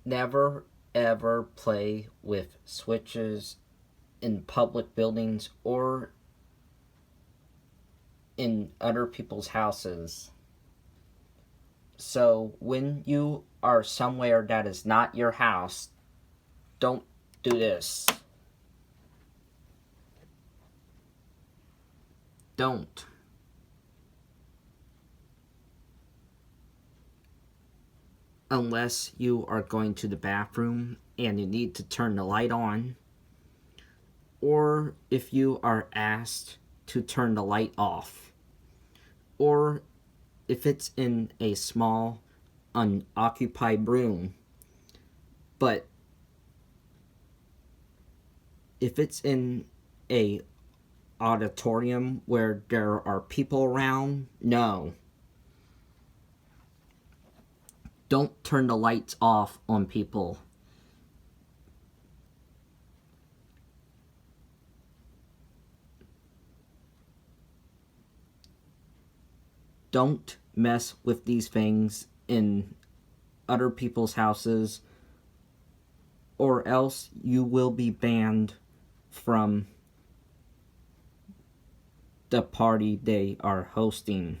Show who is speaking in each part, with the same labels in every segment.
Speaker 1: Never ever play with switches in public buildings or in other people's houses. So when you are somewhere that is not your house, don't do this. Don't. Unless you are going to the bathroom and you need to turn the light on, or if you are asked to turn the light off, or if it's in a small, unoccupied room. But if it's in a auditorium where there are people around, no. Don't turn the lights off on people. Don't mess with these things in other people's houses, or else you will be banned from the party they are hosting.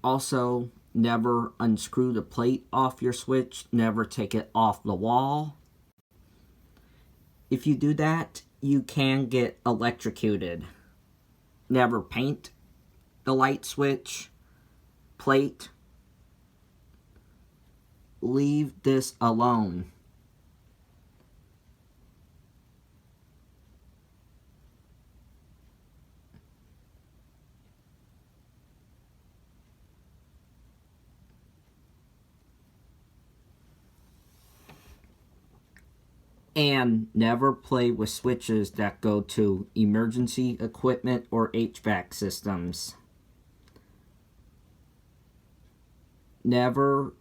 Speaker 1: Also, never unscrew the plate off your switch. Never take it off the wall. If you do that, you can get electrocuted. Never paint the light switch, plate. Leave this alone. And never play with switches that go to emergency equipment or HVAC systems. Never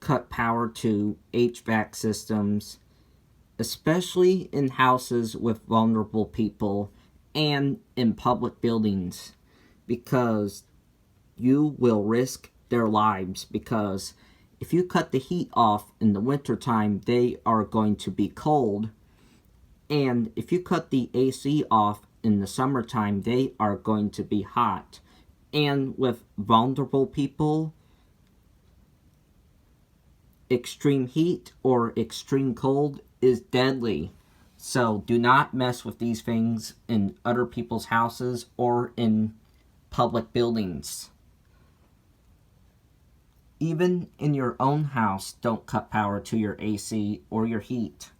Speaker 1: cut power to HVAC systems, especially in houses with vulnerable people and in public buildings, because you will risk their lives. Because if you cut the heat off in the wintertime, they are going to be cold. And if you cut the AC off in the summertime, they are going to be hot. And with vulnerable people, extreme heat or extreme cold is deadly. So do not mess with these things in other people's houses or in public buildings. Even in your own house, don't cut power to your AC or your heat.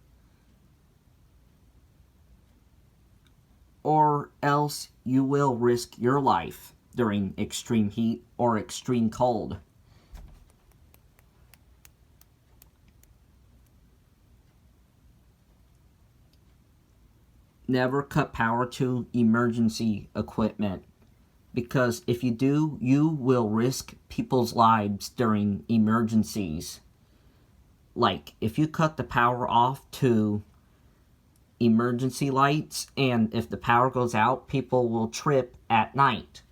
Speaker 1: Or else you will risk your life during extreme heat or extreme cold. Never cut power to emergency equipment, because if you do, you will risk people's lives during emergencies. Like, if you cut the power off to emergency lights, and if the power goes out, people will trip at night.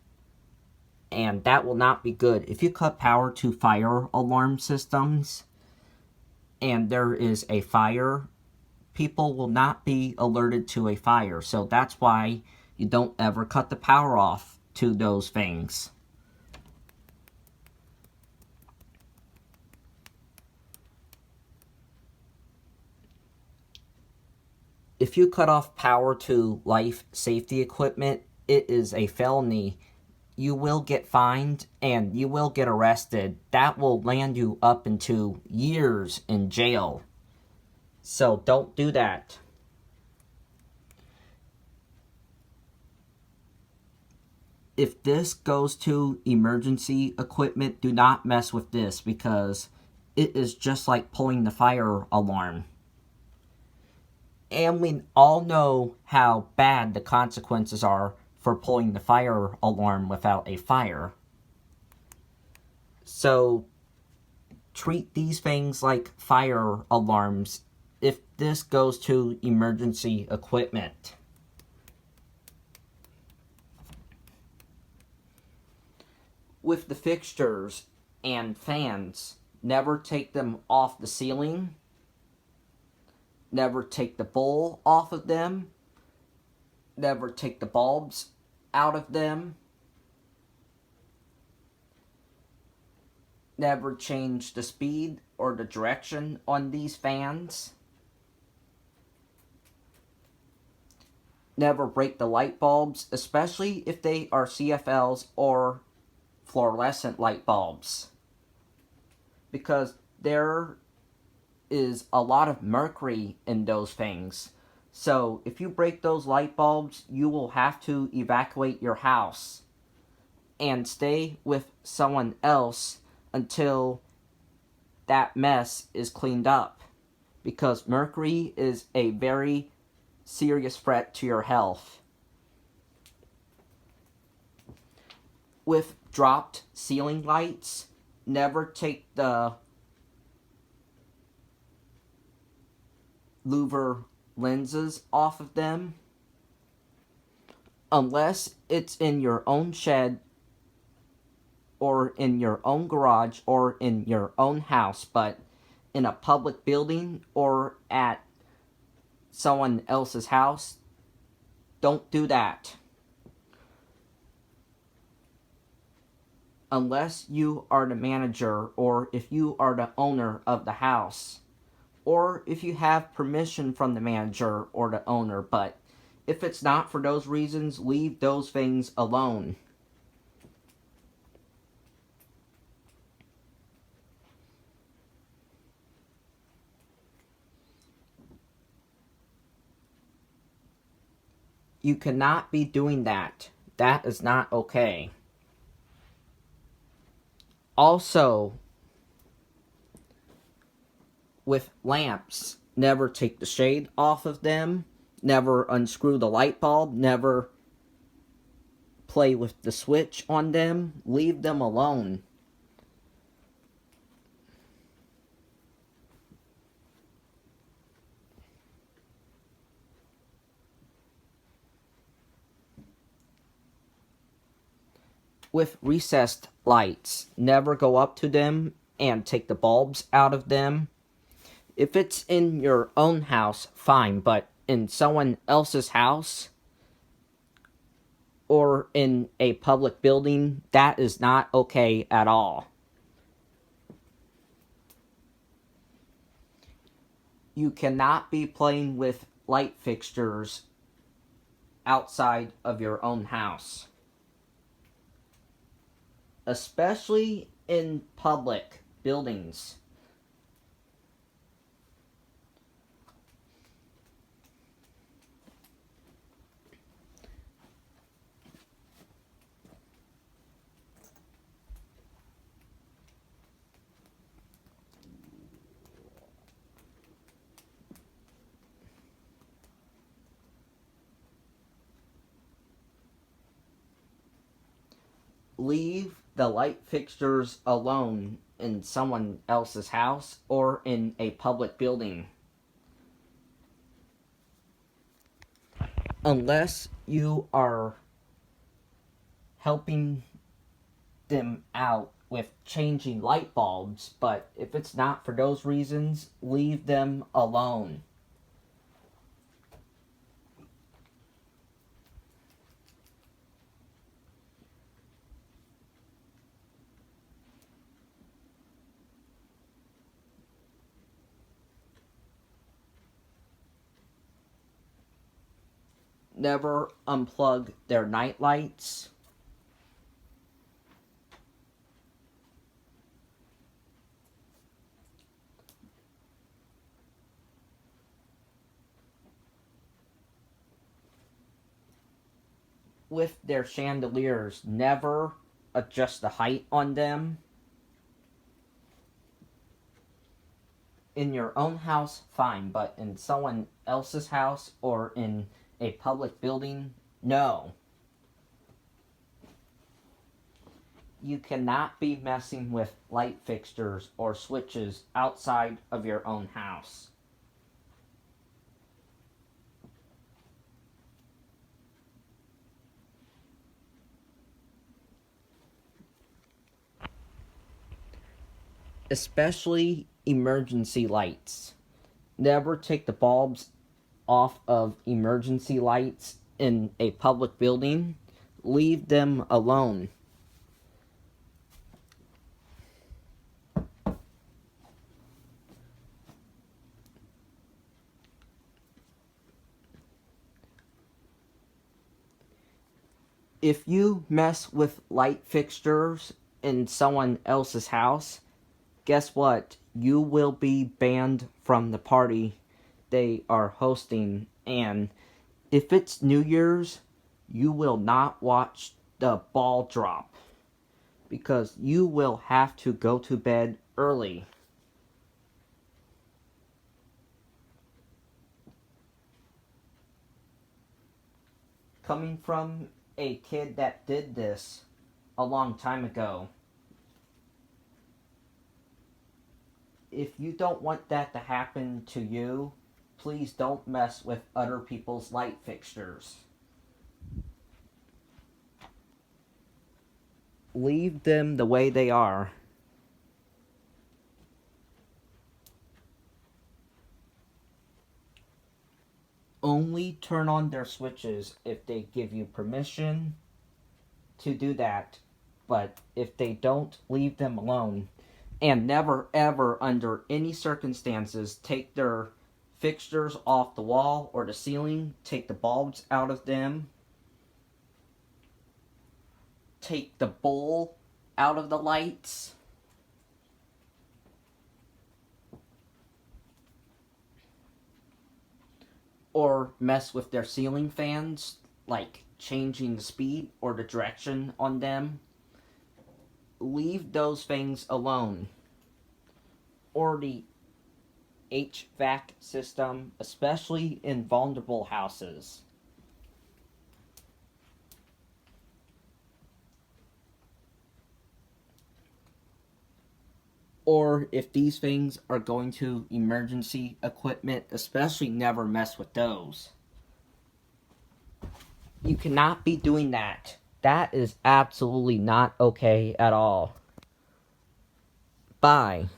Speaker 1: And that will not be good. If you cut power to fire alarm systems, and there is a fire, people will not be alerted to a fire. So that's why you don't ever cut the power off to those things. If you cut off power to life safety equipment, it is a felony. You will get fined and you will get arrested. That will land you up into years in jail. So don't do that. If this goes to emergency equipment, do not mess with this, because it is just like pulling the fire alarm. And we all know how bad the consequences are for pulling the fire alarm without a fire. So treat these things like fire alarms. If This goes to emergency equipment. With the fixtures and fans, never take them off the ceiling. Never take the bowl off of them. Never take the bulbs out of them. Never change the speed or the direction on these fans. Never break the light bulbs, especially if they are CFLs or fluorescent light bulbs, because there is a lot of mercury in those things. So if you break those light bulbs, you will have to evacuate your house and stay with someone else until that mess is cleaned up, because mercury is a very serious threat to your health. With dropped ceiling lights, never take the louver lenses off of them unless it's in your own shed or in your own garage or in your own house. But in a public building or at someone else's house, don't do that. Unless you are the manager, or if you are the owner of the house, or if you have permission from the manager or the owner. But if it's not for those reasons, leave those things alone. You cannot be doing that. That is not okay. Also, with lamps, never take the shade off of them, never unscrew the light bulb, never play with the switch on them, leave them alone. With recessed lights, never go up to them and take the bulbs out of them. If it's in your own house, fine, but in someone else's house or in a public building, that is not okay at all. You cannot be playing with light fixtures outside of your own house, especially in public buildings. Leave the light fixtures alone in someone else's house or in a public building. Unless you are helping them out with changing light bulbs, but if it's not for those reasons, leave them alone. Never unplug their night lights. With their chandeliers, never adjust the height on them. In your own house, fine, but in someone else's house or in a public building, no. You cannot be messing with light fixtures or switches outside of your own house. especially emergency lights. Never take the bulbs off of emergency lights in a public building. Leave them alone. If you mess with light fixtures in someone else's house, guess what? You will be banned from the party they are hosting. And if it's New Year's, you will not watch the ball drop because you will have to go to bed early. Coming from a kid that did this a long time ago, if you don't want that to happen to you, please don't mess with other people's light fixtures. Leave them the way they are. Only turn on their switches if they give you permission to do that. But if they don't, leave them alone. And never, ever, under any circumstances, take their fixtures off the wall or the ceiling. Take the bulbs out of them. Take the bowl out of the lights. Or mess with their ceiling fans, like changing the speed or the direction on them. Leave those things alone. Or the Hvac system, especially in vulnerable houses. Or if these things are going to emergency equipment, especially never mess with those. You cannot be doing that. That is absolutely not okay at all. Bye.